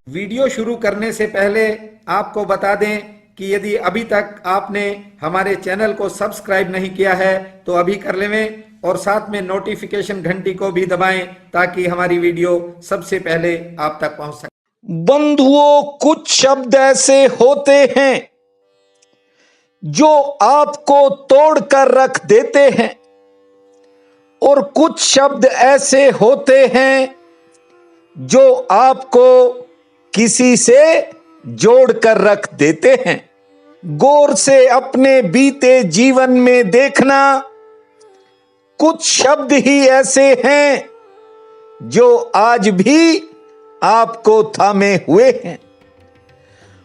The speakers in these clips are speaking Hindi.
वीडियो शुरू करने से पहले आपको बता दें कि यदि अभी तक आपने हमारे चैनल को सब्सक्राइब नहीं किया है तो अभी कर लें और साथ में नोटिफिकेशन घंटी को भी दबाएं ताकि हमारी वीडियो सबसे पहले आप तक पहुंच सके। बंधुओं, कुछ शब्द ऐसे होते हैं जो आपको तोड़कर रख देते हैं और कुछ शब्द ऐसे होते हैं जो आपको किसी से जोड़कर रख देते हैं। गौर से अपने बीते जीवन में देखना, कुछ शब्द ही ऐसे हैं जो आज भी आपको थामे हुए हैं,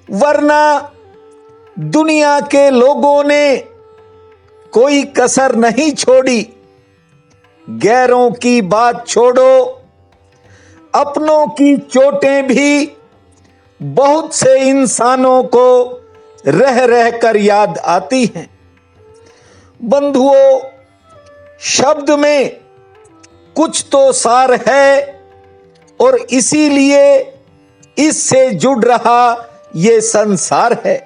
वरना दुनिया के लोगों ने कोई कसर नहीं छोड़ी। गैरों की बात छोड़ो, अपनों की चोटें भी बहुत से इंसानों को रह रह कर याद आती हैं। बंधुओं, शब्द में कुछ तो सार है और इसीलिए इससे जुड़ रहा ये संसार है।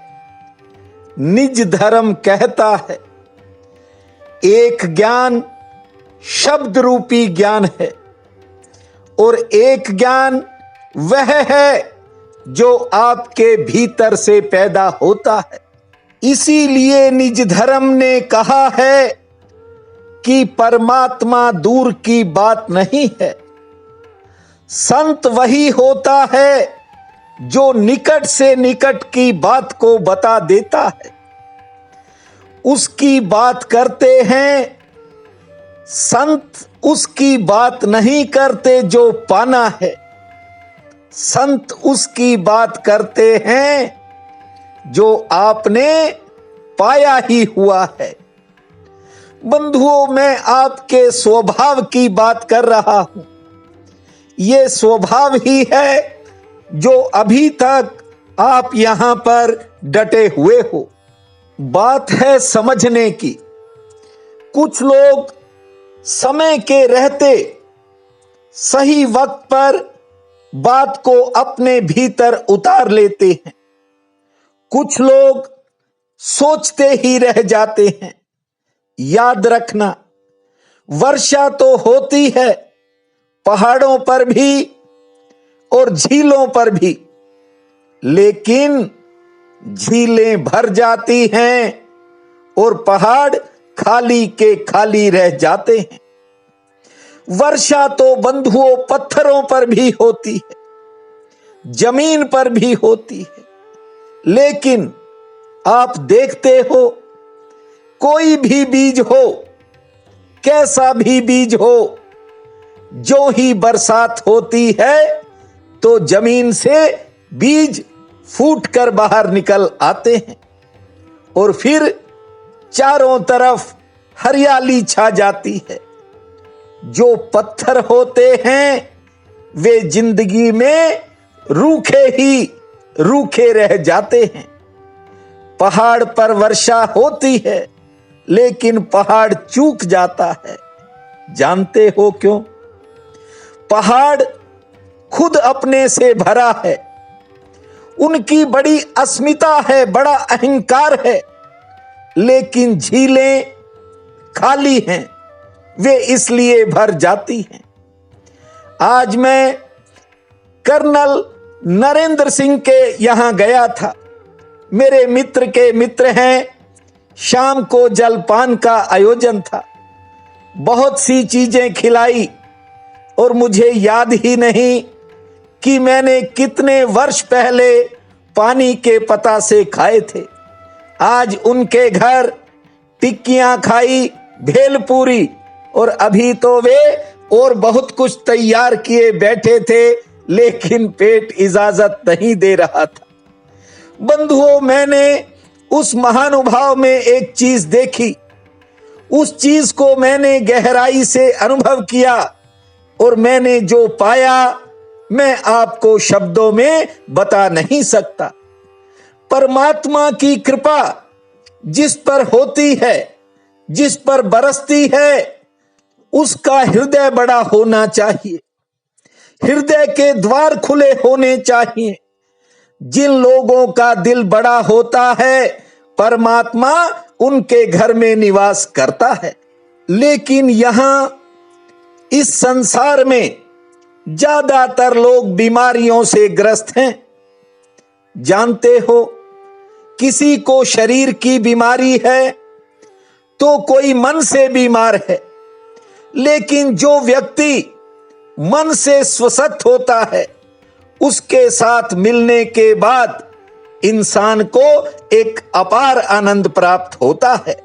निज धर्म कहता है, एक ज्ञान शब्द रूपी ज्ञान है और एक ज्ञान वह है जो आपके भीतर से पैदा होता है। इसीलिए निज धर्म ने कहा है कि परमात्मा दूर की बात नहीं है। संत वही होता है जो निकट से निकट की बात को बता देता है। उसकी बात करते हैं, संत उसकी बात नहीं करते जो पाना है। संत उसकी बात करते हैं जो आपने पाया ही हुआ है। बंधुओं, मैं आपके स्वभाव की बात कर रहा हूं। ये स्वभाव ही है जो अभी तक आप यहां पर डटे हुए हो। बात है समझने की। कुछ लोग समय के रहते सही वक्त पर बात को अपने भीतर उतार लेते हैं। कुछ लोग सोचते ही रह जाते हैं। याद रखना, वर्षा तो होती है पहाड़ों पर भी और झीलों पर भी, लेकिन झीलें भर जाती हैं और पहाड़ खाली के खाली रह जाते हैं। वर्षा तो बंधुओं पत्थरों पर भी होती है, जमीन पर भी होती है, लेकिन आप देखते हो, कोई भी बीज हो, कैसा भी बीज हो, जो ही बरसात होती है तो जमीन से बीज फूटकर बाहर निकल आते हैं और फिर चारों तरफ हरियाली छा जाती है। जो पत्थर होते हैं वे जिंदगी में रूखे ही रूखे रह जाते हैं। पहाड़ पर वर्षा होती है लेकिन पहाड़ चूक जाता है। जानते हो क्यों? पहाड़ खुद अपने से भरा है, उनकी बड़ी अस्मिता है, बड़ा अहंकार है, लेकिन झीलें खाली हैं, वे इसलिए भर जाती हैं। आज मैं कर्नल नरेंद्र सिंह के यहां गया था। मेरे मित्र के मित्र हैं। शाम को जलपान का आयोजन था। बहुत सी चीजें खिलाई और मुझे याद ही नहीं कि मैंने कितने वर्ष पहले पानी के पतासे खाए थे। आज उनके घर टिक्कियां खाई, भेलपूरी, और अभी तो वे और बहुत कुछ तैयार किए बैठे थे, लेकिन पेट इजाजत नहीं दे रहा था। बंधुओं, मैंने उस महानुभाव में एक चीज देखी, उस चीज को मैंने गहराई से अनुभव किया और मैंने जो पाया मैं आपको शब्दों में बता नहीं सकता। परमात्मा की कृपा जिस पर होती है, जिस पर बरसती है, उसका हृदय बड़ा होना चाहिए, हृदय के द्वार खुले होने चाहिए, जिन लोगों का दिल बड़ा होता है परमात्मा उनके घर में निवास करता है। लेकिन यहां इस संसार में ज्यादातर लोग बीमारियों से ग्रस्त हैं। जानते हो, किसी को शरीर की बीमारी है तो कोई मन से बीमार है। लेकिन जो व्यक्ति मन से स्वस्थ होता है उसके साथ मिलने के बाद इंसान को एक अपार आनंद प्राप्त होता है।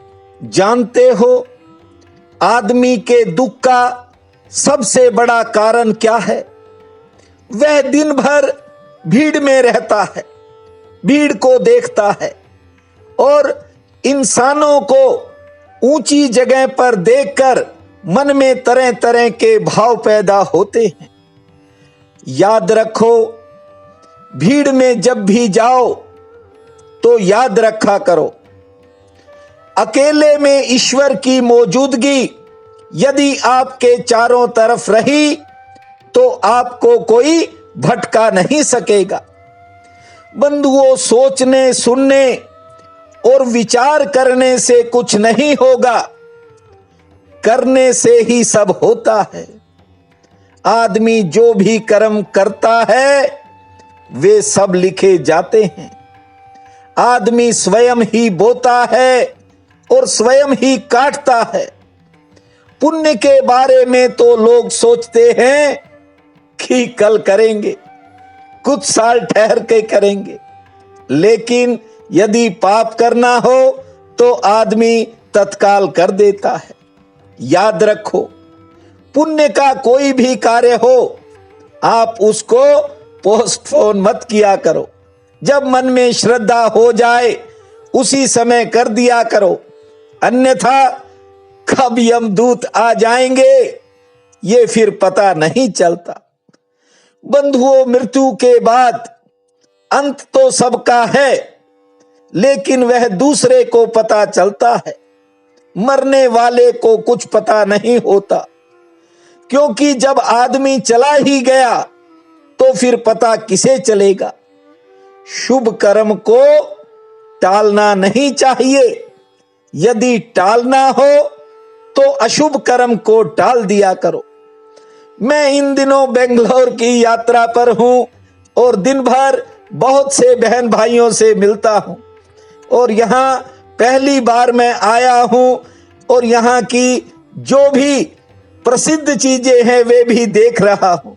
जानते हो, आदमी के दुख का सबसे बड़ा कारण क्या है? वह दिन भर भीड़ में रहता है, भीड़ को देखता है और इंसानों को ऊंची जगह पर देखकर मन में तरह तरह के भाव पैदा होते हैं। याद रखो, भीड़ में जब भी जाओ तो याद रखा करो, अकेले में ईश्वर की मौजूदगी यदि आपके चारों तरफ रही तो आपको कोई भटका नहीं सकेगा। बंधुओं, सोचने, सुनने और विचार करने से कुछ नहीं होगा, करने से ही सब होता है। आदमी जो भी कर्म करता है वे सब लिखे जाते हैं। आदमी स्वयं ही बोता है और स्वयं ही काटता है। पुण्य के बारे में तो लोग सोचते हैं कि कल करेंगे, कुछ साल ठहर के करेंगे, लेकिन यदि पाप करना हो तो आदमी तत्काल कर देता है। याद रखो, पुण्य का कोई भी कार्य हो आप उसको पोस्टपोन मत किया करो। जब मन में श्रद्धा हो जाए उसी समय कर दिया करो, अन्यथा कब यमदूत आ जाएंगे ये फिर पता नहीं चलता। बंधुओं, मृत्यु के बाद अंत तो सबका है, लेकिन वह दूसरे को पता चलता है। मरने वाले को कुछ पता नहीं होता, क्योंकि जब आदमी चला ही गया तो फिर पता किसे चलेगा। शुभ कर्म को टालना नहीं चाहिए, यदि टालना हो तो अशुभ कर्म को टाल दिया करो। मैं इन दिनों बेंगलोर की यात्रा पर हूं और दिन भर बहुत से बहन भाइयों से मिलता हूं और यहां पहली बार मैं आया हूं और यहां की जो भी प्रसिद्ध चीजें हैं वे भी देख रहा हूं।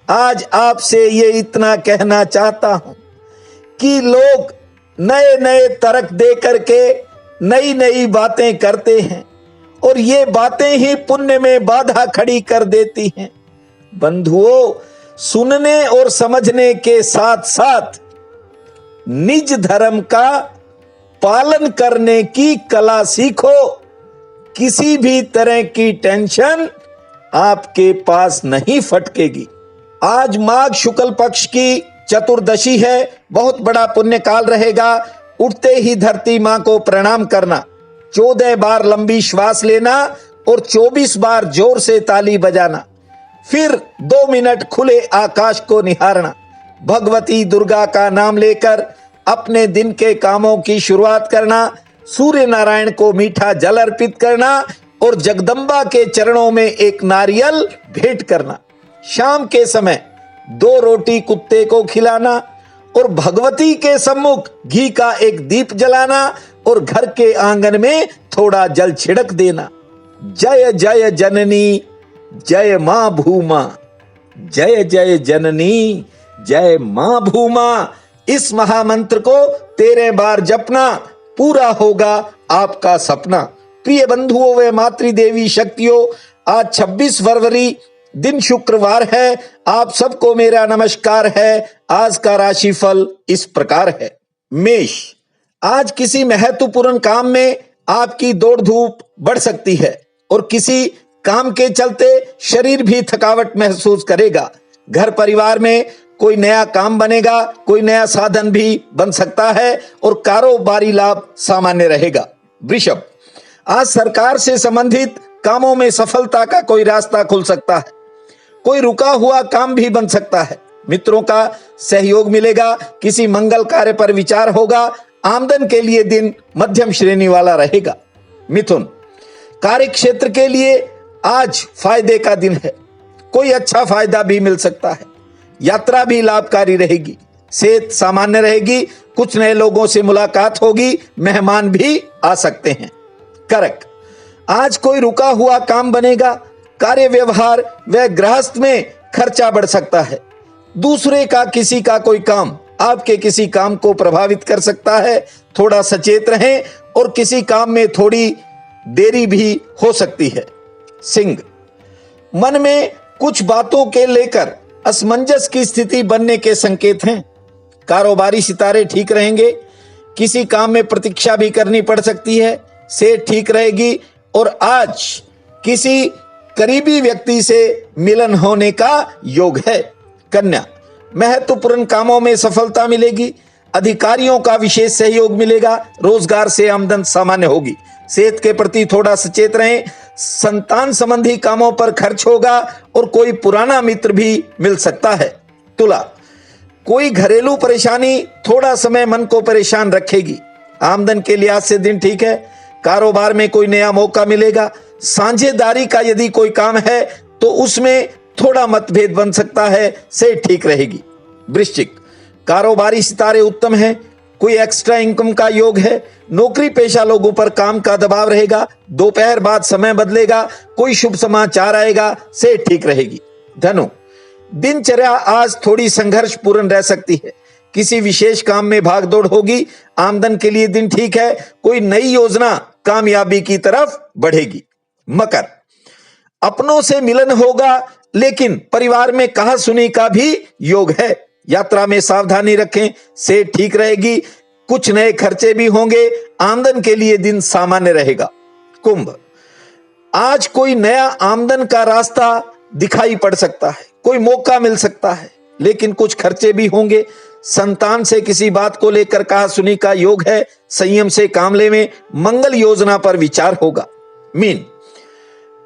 आज आपसे ये इतना कहना चाहता हूं कि लोग नए नए तर्क दे करके नई नई बातें करते हैं और ये बातें ही पुण्य में बाधा खड़ी कर देती हैं। बंधुओं, सुनने और समझने के साथ साथ निज धर्म का पालन करने की कला सीखो। किसी भी तरह की टेंशन आपके पास नहीं फटकेगी। आज माघ शुक्ल पक्ष की चतुर्दशी है, बहुत बड़ा पुण्य काल रहेगा। उठते ही धरती मां को प्रणाम करना, 14 बार लंबी श्वास लेना और 24 बार जोर से ताली बजाना, फिर 2 मिनट खुले आकाश को निहारना, भगवती दुर्गा का नाम लेकर अपने दिन के कामों की शुरुआत करना, सूर्य नारायण को मीठा जल अर्पित करना और जगदम्बा के चरणों में एक नारियल भेंट करना। शाम के समय 2 रोटी कुत्ते को खिलाना और भगवती के सम्मुख घी का एक दीप जलाना और घर के आंगन में थोड़ा जल छिड़क देना। जय जय जननी जय मां भूमा, जय जय जननी जय मां भूमा। इस महामंत्र को 13 बार जपना, पूरा होगा आपका सपना। प्रिय बंधुओं व मातृदेवी शक्तियों, आज 26 फरवरी दिन शुक्रवार है। आप सबको मेरा नमस्कार है। आज का राशिफल इस प्रकार है। मेष, आज किसी महत्वपूर्ण काम में आपकी दौड़ धूप बढ़ सकती है और किसी काम के चलते शरीर भी थकावट महसूस करेगा। घर परिवार में कोई नया काम बनेगा, कोई नया साधन भी बन सकता है और कारोबारी लाभ सामान्य रहेगा। वृषभ, आज सरकार से संबंधित कामों में सफलता का कोई रास्ता खुल सकता है, कोई रुका हुआ काम भी बन सकता है। मित्रों का सहयोग मिलेगा, किसी मंगल कार्य पर विचार होगा। आमदन के लिए दिन मध्यम श्रेणी वाला रहेगा। मिथुन, कार्य क्षेत्र के लिए आज फायदे का दिन है, कोई अच्छा फायदा भी मिल सकता है। यात्रा भी लाभकारी रहेगी। सेहत सामान्य रहेगी। कुछ नए लोगों से मुलाकात होगी। मेहमान भी आ सकते हैं। कर्क, आज कोई रुका हुआ काम बनेगा। कार्य व्यवहार व गृहस्थ में खर्चा बढ़ सकता है। दूसरे का किसी का कोई काम आपके किसी काम को प्रभावित कर सकता है। थोड़ा सचेत रहें और किसी काम में थोड़ी देरी भी हो सकती है। सिंह, मन में कुछ बातों के लेकर असमंजस की स्थिति बनने के संकेत हैं। कारोबारी सितारे ठीक रहेंगे। किसी काम में प्रतीक्षा भी करनी पड़ सकती है। सेहत ठीक रहेगी और आज किसी करीबी व्यक्ति से मिलन होने का योग है। कन्या, महत्वपूर्ण कामों में सफलता मिलेगी। अधिकारियों का विशेष सहयोग मिलेगा। रोजगार से आमदन सामान्य होगी। सेहत के प्रति थोड़ा सचेत रहें। संतान संबंधी कामों पर खर्च होगा और कोई पुराना मित्र भी मिल सकता है। तुला, कोई घरेलू परेशानी थोड़ा समय मन को परेशान रखेगी। आमदन के लिहाज से दिन ठीक है। कारोबार में कोई नया मौका मिलेगा। साझेदारी का यदि कोई काम है तो उसमें थोड़ा मतभेद बन सकता है। से ठीक रहेगी। वृश्चिक, कारोबारी सितारे उत्तम हैं। कोई एक्स्ट्रा इनकम का योग है। नौकरी पेशा लोगों पर काम का दबाव रहेगा। दोपहर बाद समय बदलेगा। कोई शुभ समाचार आएगा। से ठीक रहेगी। धनु, दिनचर्या आज थोड़ी संघर्षपूर्ण रह सकती है। किसी विशेष काम में भागदौड़ होगी। आमदन के लिए दिन ठीक है। कोई नई योजना कामयाबी की तरफ बढ़ेगी। मकर, अपनों से मिलन होगा लेकिन परिवार में कहा सुनी का भी योग है। यात्रा में सावधानी रखें। से ठीक रहेगी। कुछ नए खर्चे भी होंगे। आमदन के लिए दिन सामान्य रहेगा। कुंभ, आज कोई नया आमदन का रास्ता दिखाई पड़ सकता है। कोई मौका मिल सकता है लेकिन कुछ खर्चे भी होंगे। संतान से किसी बात को लेकर कहा सुनी का योग है। संयम से काम लें। मंगल योजना पर विचार होगा। मीन,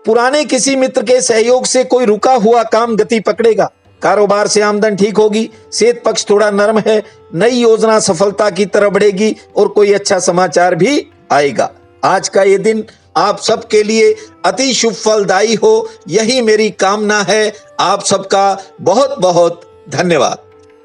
पुराने किसी मित्र के सहयोग से कोई रुका हुआ काम गति पकड़ेगा। कारोबार से आमदन ठीक होगी। सेहत पक्ष थोड़ा नरम है। नई योजना सफलता की तरफ बढ़ेगी और कोई अच्छा समाचार भी आएगा। आज का ये दिन आप सबके लिए अति शुभ फलदायी हो, यही मेरी कामना है। आप सबका बहुत बहुत धन्यवाद।